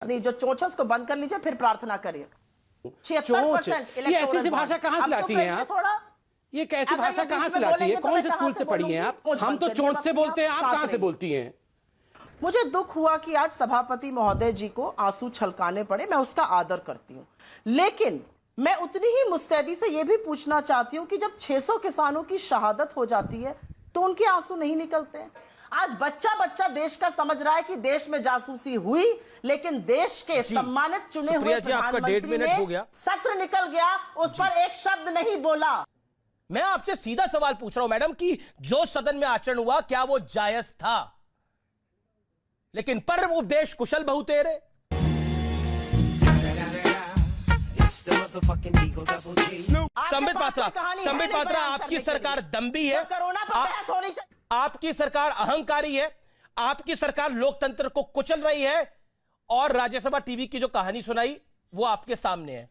नहीं, जो चोचस को बंद कर लीजिए, फिर प्रार्थना करिए। 76% ये ऐसी भाषा कहाँ से लाती हैं आप? थोड़ा ये कैसी भाषा कहाँ से लाती है? कौन से स्कूल से पढ़ी हैं आप? हम तो चोट से बोलते हैं, आप कहाँ से बोलती हैं? मुझे दुख हुआ कि आज सभापति महोदय जी को आंसू छलकाने पड़े, मैं उसका आदर करती हूं, लेकिन मैं उतनी ही मुस्तैदी से यह भी पूछना चाहती हूं कि जब 600 किसानों की शहादत हो जाती है तो उनके आंसू नहीं निकलते हैं। आज बच्चा बच्चा देश का समझ रहा है कि देश में जासूसी हुई, लेकिन देश के सम्मानित चुने हुए प्रधानमंत्री ने सत्र निकल गया, उस पर एक शब्द नहीं बोला। मैं आपसे सीधा सवाल पूछ रहा हूं मैडम कि जो सदन में आचरण हुआ क्या वो जायज था? लेकिन पर उपदेश कुशल बहुतेरे। संबित पात्रा, आपकी सरकार दम्भी है, आपकी सरकार अहंकारी है, आपकी सरकार लोकतंत्र को कुचल रही है, और राज्यसभा टीवी की जो कहानी सुनाई वो आपके सामने है।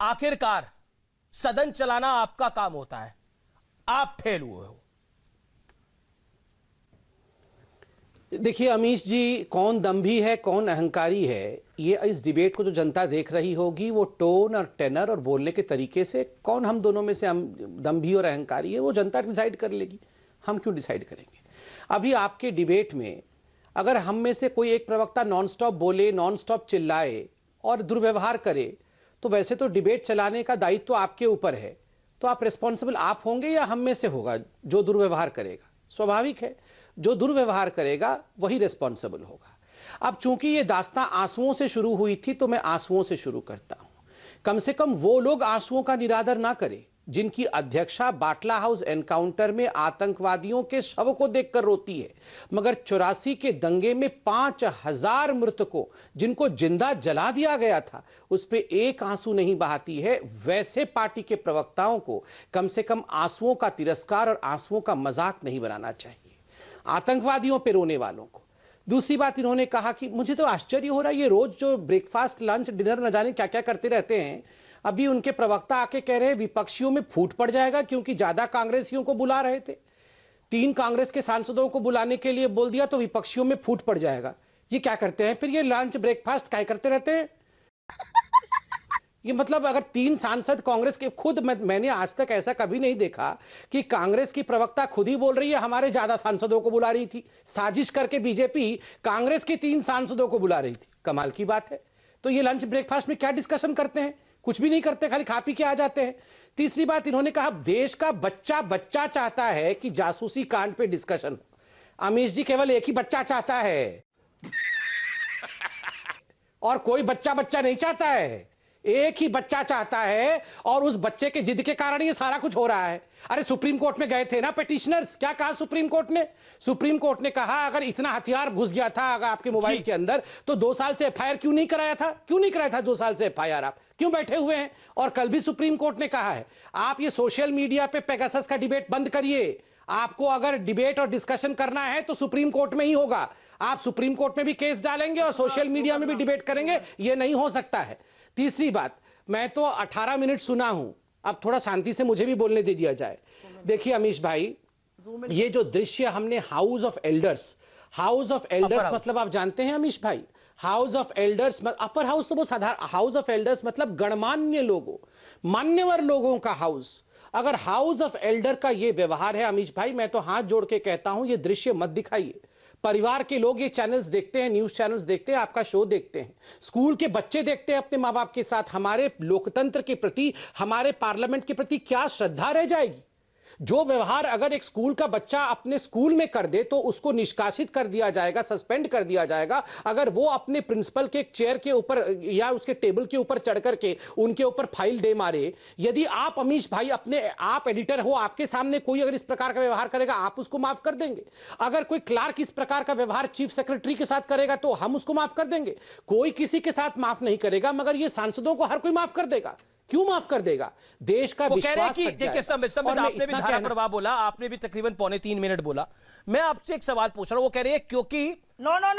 आखिरकार सदन चलाना आपका काम होता है, आप फेल हुए हो। देखिए अमीश जी, कौन दम्भी है कौन अहंकारी है, ये इस डिबेट को जो जनता देख रही होगी वो टोन और टेनर और बोलने के तरीके से कौन हम दोनों में से हम दम्भी और अहंकारी है वो जनता डिसाइड कर लेगी। हम क्यों डिसाइड करेंगे? अभी आपके डिबेट में अगर हम में से कोई एक प्रवक्ता नॉनस्टॉप बोले, नॉनस्टॉप चिल्लाए और दुर्व्यवहार करे, तो वैसे तो डिबेट चलाने का दायित्व तो आपके ऊपर है, तो आप रिस्पॉन्सिबल आप होंगे या हम में से होगा जो दुर्व्यवहार करेगा? स्वाभाविक है, जो दुर्व्यवहार करेगा वही रिस्पॉन्सिबल होगा। अब चूंकि ये दास्तां आंसुओं से शुरू हुई थी तो मैं आंसुओं से शुरू करता हूं। कम से कम वो लोग आंसुओं का निरादर ना करें जिनकी अध्यक्षा बाटला हाउस एनकाउंटर में आतंकवादियों के शव को देखकर रोती है, मगर 84 के दंगे में 5000 मृतकों जिनको जिंदा जला दिया गया था उस पे एक आंसू नहीं बहाती है। वैसे पार्टी के प्रवक्ताओं को कम से कम आंसुओं का तिरस्कार और आंसुओं का मजाक नहीं बनाना चाहिए आतंकवादियों पे रोने वालों को। दूसरी बात, इन्होंने कहा कि मुझे तो आश्चर्य हो रहा है, ये रोज जो ब्रेकफास्ट लंच डिनर न जाने क्या क्या करते रहते हैं। अभी उनके प्रवक्ता आके कह रहे हैं विपक्षियों में फूट पड़ जाएगा क्योंकि ज्यादा कांग्रेसियों को बुला रहे थे। 3 कांग्रेस के सांसदों को बुलाने के लिए बोल दिया तो विपक्षियों में फूट पड़ जाएगा। ये क्या करते हैं फिर? ये लंच ब्रेकफास्ट क्या करते रहते हैं? ये मतलब अगर 3 सांसद कांग्रेस के, खुद मैंने आज तक ऐसा कभी नहीं देखा कि कांग्रेस की प्रवक्ता खुद ही बोल रही है हमारे ज्यादा सांसदों को बुला रही थी। साजिश करके बीजेपी कांग्रेस के 3 सांसदों को बुला रही थी। कमाल की बात है। तो ये लंच ब्रेकफास्ट में क्या डिस्कशन करते हैं? कुछ भी नहीं करते, खाली खा पी के आ जाते हैं। तीसरी बात, इन्होंने कहा देश का बच्चा बच्चा चाहता है कि जासूसी कांड पे डिस्कशन हो। अमीश जी, केवल एक ही बच्चा चाहता है और कोई बच्चा बच्चा नहीं चाहता है, एक ही बच्चा चाहता है, और उस बच्चे के जिद के कारण ये सारा कुछ हो रहा है। अरे सुप्रीम कोर्ट में गए थे ना पिटिशनर्स, क्या कहा सुप्रीम कोर्ट ने? सुप्रीम कोर्ट ने कहा अगर इतना हथियार घुस गया था अगर आपके मोबाइल के अंदर तो 2 साल से एफआईआर क्यों नहीं कराया था? क्यों नहीं कराया था 2 साल से एफआईआर? आप क्यों बैठे हुए हैं? और कल भी सुप्रीम कोर्ट ने कहा है आप ये सोशल मीडिया पे पेगासस का डिबेट बंद करिए। आपको अगर डिबेट और डिस्कशन करना है तो सुप्रीम कोर्ट में ही होगा। आप सुप्रीम कोर्ट में भी केस डालेंगे और सोशल मीडिया में भी डिबेट करेंगे, ये नहीं हो सकता है। तीसरी बात, मैं तो 18 मिनट सुना हूं, अब थोड़ा शांति से मुझे भी बोलने दे दिया जाए। देखिए अमीश भाई, ये जो दृश्य हमने हाउस ऑफ एल्डर्स मतलब आप जानते हैं अमीश भाई, house of elders, upper house तो बहुत साधारण, हाउस ऑफ एल्डर्स मतलब गणमान्य लोगों, मान्यवर लोगों का हाउस। अगर हाउस ऑफ एल्डर का ये व्यवहार है अमीश भाई, मैं तो हाथ जोड़ के कहता हूं ये दृश्य मत दिखाइए। परिवार के लोग ये चैनल्स देखते हैं, न्यूज चैनल्स देखते हैं, आपका शो देखते हैं, स्कूल के बच्चे देखते हैं अपने माँ बाप के साथ। हमारे लोकतंत्र के प्रति, हमारे पार्लियामेंट के प्रति क्या श्रद्धा रह जाएगी? जो व्यवहार अगर एक स्कूल का बच्चा अपने स्कूल में कर दे तो उसको निष्कासित कर दिया जाएगा, सस्पेंड कर दिया जाएगा। अगर वो अपने प्रिंसिपल के चेयर के ऊपर या उसके टेबल के ऊपर चढ़ करके उनके ऊपर फाइल दे मारे, यदि आप अमीश भाई आप एडिटर हो, आपके सामने कोई अगर इस प्रकार का व्यवहार करेगा आप उसको माफ कर देंगे? अगर कोई क्लार्क इस प्रकार का व्यवहार चीफ सेक्रेटरी के साथ करेगा तो हम उसको माफ कर देंगे? कोई किसी के साथ माफ नहीं करेगा, मगर ये सांसदों को हर कोई माफ कर देगा। क्यों माफ कर देगा? देश का विश्वास कह रहे हैं कि देखिए संबित, आपने भी धारा प्रवाह बोला, आपने भी तकरीबन 2.25 मिनट बोला। मैं आपसे एक सवाल पूछ रहा हूं, वो कह रही है क्योंकि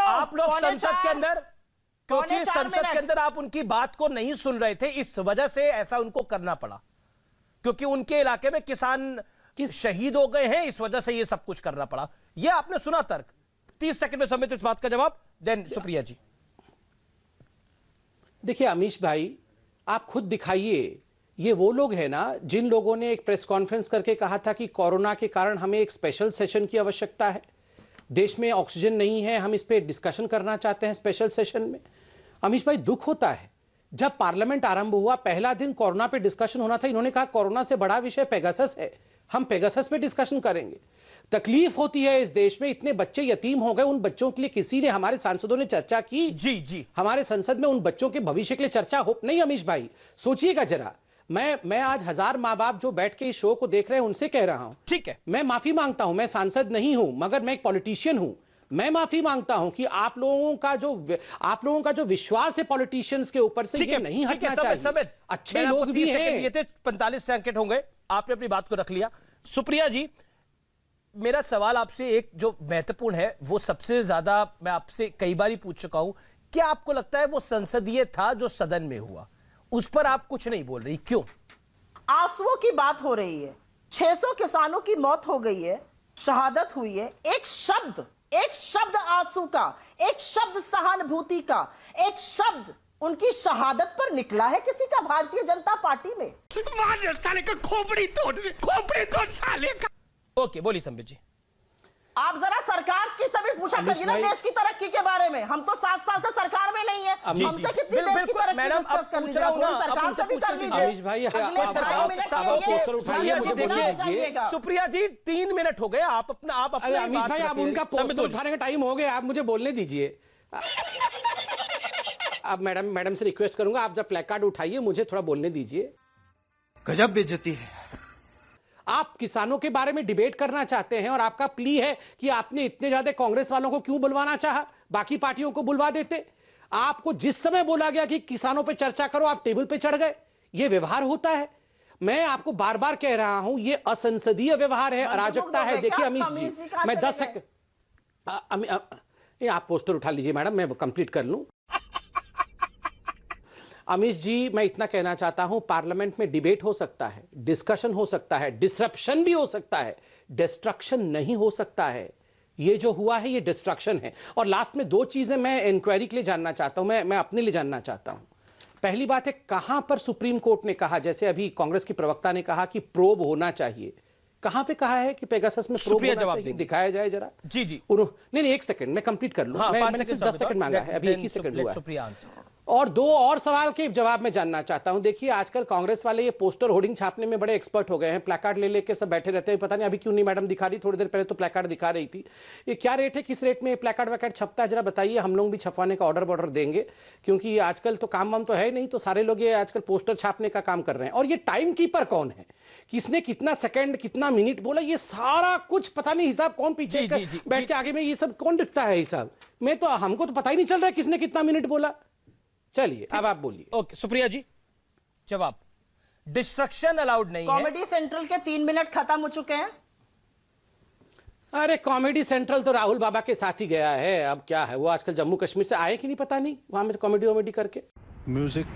आप लोग संसद के अंदर, क्योंकि संसद के अंदर आप उनकी बात को नहीं सुन रहे थे, इस वजह से ऐसा उनको करना पड़ा, क्योंकि उनके इलाके में किसान शहीद हो गए हैं, इस वजह से ये सब कुछ करना पड़ा। ये आपने सुना तर्क? 30 सेकंड में संबित इस बात का जवाब, देन सुप्रिया जी। देखिए अमीश भाई, आप खुद दिखाइए, ये वो लोग हैं ना जिन लोगों ने एक प्रेस कॉन्फ्रेंस करके कहा था कि कोरोना के कारण हमें एक स्पेशल सेशन की आवश्यकता है, देश में ऑक्सीजन नहीं है, हम इस पे डिस्कशन करना चाहते हैं स्पेशल सेशन में। अमीश भाई, दुख होता है, जब पार्लियामेंट आरंभ हुआ पहला दिन कोरोना पे डिस्कशन होना था, इन्होंने कहा कोरोना से बड़ा विषय पेगासस है, हम पेगासस पे डिस्कशन करेंगे। तकलीफ होती है इस देश में, इतने बच्चे यतीम हो गए, उन बच्चों के लिए किसी ने, हमारे सांसदों ने चर्चा की? जी हमारे संसद में उन बच्चों के भविष्य के लिए चर्चा हो नहीं? अमीश भाई सोचिएगा जरा, मैं आज 1000 माँ बाप जो बैठ के इस शो को देख रहे हैं उनसे कह रहा हूं, ठीक है, मैं माफी मांगता हूं, मैं सांसद नहीं हूं मगर मैं एक पॉलिटिशियन हूं। मैं माफी मांगता हूं कि आप लोगों का जो विश्वास है पॉलिटिशियंस के ऊपर से, ये नहीं हटना चाहिए। अच्छे लोग भी हैं। ये थे 45 सेकंड हो गए, आपने अपनी बात को रख लिया। सुप्रिया जी, मेरा सवाल आपसे एक जो महत्वपूर्ण है, वो सबसे ज्यादा मैं आपसे कई बार ही पूछ चुका हूं, क्या आपको लगता है वो संसदीय था जो सदन में हुआ? उस पर आप कुछ नहीं बोल रही, क्यों? आंसुओं की बात हो रही है, 600 किसानों की मौत हो गई है, शहादत हुई है, एक शब्द आंसू का, एक शब्द सहानुभूति का, एक शब्द उनकी शहादत पर निकला है किसी का भारतीय जनता पार्टी में? साले का खोपड़ी तोड़ साले का। ओके, बोलिए संबित जी। आप जरा सरकार की सभी पूछा करिए ना, देश की तरक्की के बारे में। हम तो 7 साल से सरकार में नहीं है, हमसे कितनी देश की तरक्की मैडम, अब पूछ रहा हूं ना, सरकार से भी कर लीजिए। अमीश भाई, सुप्रिया जी 3 मिनट हो गए, आप अपनी अमीश भाई, आप उनका पोस्टर उठाने का टाइम हो गया, आप मुझे बोलने दीजिए। अब मैडम से रिक्वेस्ट करूंगा, आप जब प्लेकार्ड उठाइए मुझे थोड़ा बोलने दीजिए। गजब बेइज्जती है। आप किसानों के बारे में डिबेट करना चाहते हैं और आपका प्ली है कि आपने इतने ज्यादा कांग्रेस वालों को क्यों बुलवाना चाहा, बाकी पार्टियों को बुलवा देते। आपको जिस समय बोला गया कि किसानों पे चर्चा करो, आप टेबल पे चढ़ गए। ये व्यवहार होता है, मैं आपको बार बार कह रहा हूं, ये असंसदीय व्यवहार है, अराजकता है। देखिए अमीश जी, मैं 10 सेकंड, आप पोस्टर उठा लीजिए मैडम, मैं कंप्लीट कर लूं। अमीश जी, मैं इतना कहना चाहता हूं, पार्लियामेंट में डिबेट हो सकता है, डिस्कशन हो सकता है, डिसरप्शन भी हो सकता है, डिस्ट्रक्शन नहीं हो सकता है। ये जो हुआ है ये डिस्ट्रक्शन है। और लास्ट में 2 चीजें मैं इंक्वायरी के लिए जानना चाहता हूं, मैं अपने लिए जानना चाहता हूं। पहली बात है, कहां पर सुप्रीम कोर्ट ने कहा, जैसे अभी कांग्रेस की प्रवक्ता ने कहा कि प्रोब होना चाहिए, कहां पे कहा है कि पेगासस में प्रोब होना चाहिए? दिखाया जाए जरा। जी नहीं, 1 सेकंड मैं कंप्लीट कर लूं। मैंने 10 सेकंड मांगा है, अभी 1 ही सेकंड हुआ है। और 2 और सवाल के जवाब में जानना चाहता हूं। देखिए आजकल कांग्रेस वाले ये पोस्टर होर्डिंग छापने में बड़े एक्सपर्ट हो गए हैं, प्लेकार्ड ले लेके सब बैठे रहते हैं। पता नहीं अभी क्यों नहीं मैडम दिखा रही, थोड़ी देर पहले तो प्लेकार्ड दिखा रही थी। ये क्या रेट है, किस रेट में प्लेकार्ड वैकार्ड छपता है, जरा बताइए। हम लोग भी छपवाने का ऑर्डर देंगे, क्योंकि आजकल तो काम वाम तो है नहीं, तो सारे लोग ये आजकल पोस्टर छापने का काम कर रहे हैं। और ये टाइम कीपर कौन है, किसने कितना सेकंड कितना मिनट बोला, ये सारा कुछ पता नहीं, हिसाब कौन पीछे बैठ के आगे में ये सब कौन दिखता है हिसाब में, तो हमको तो पता ही नहीं चल रहा है किसने कितना मिनट बोला। चलिए अब आप बोलिए। ओके सुप्रिया जी, जवाब। डिस्ट्रक्शन अलाउड नहीं है। कॉमेडी सेंट्रल के 3 मिनट खत्म हो चुके हैं। अरे कॉमेडी सेंट्रल तो राहुल बाबा के साथ ही गया है, अब क्या है, वो आजकल जम्मू कश्मीर से आए कि नहीं पता नहीं, वहां में कॉमेडी करके। म्यूजिक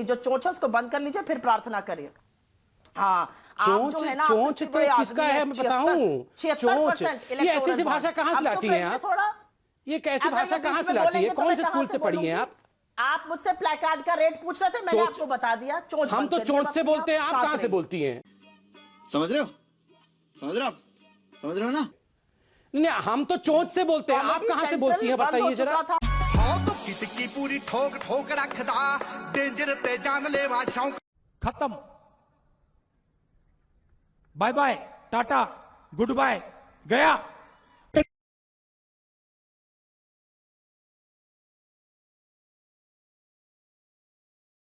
जो चोंच है उसको बंद कर लीजिए, फिर प्रार्थना करिए। हाँ, आप जो है ना, चोंच तो किसका है मैं बताऊं? चोंच, ये ऐसी भाषा कहां से लाती हैं आप? ये कैसी भाषा कहां से लाती है? कौन से स्कूल से पढ़ी हैं आप? आप मुझझसे प्लेकार्ड का रेट पूछ रहे थे, मैंने आपको बता दिया। चोंच, हम तो चोंच से बोलते हैं, आप कहां से बोलती हैं? समझ रहे हो ना? नहीं, हम तो चोंच से बोलते हैं, आप कहां से बोलती हैं बताइए जरा। की पूरी ठोक रखदा, डेंजर ते जानलेवा शौक। खत्म, bye bye, tata, good bye, गया।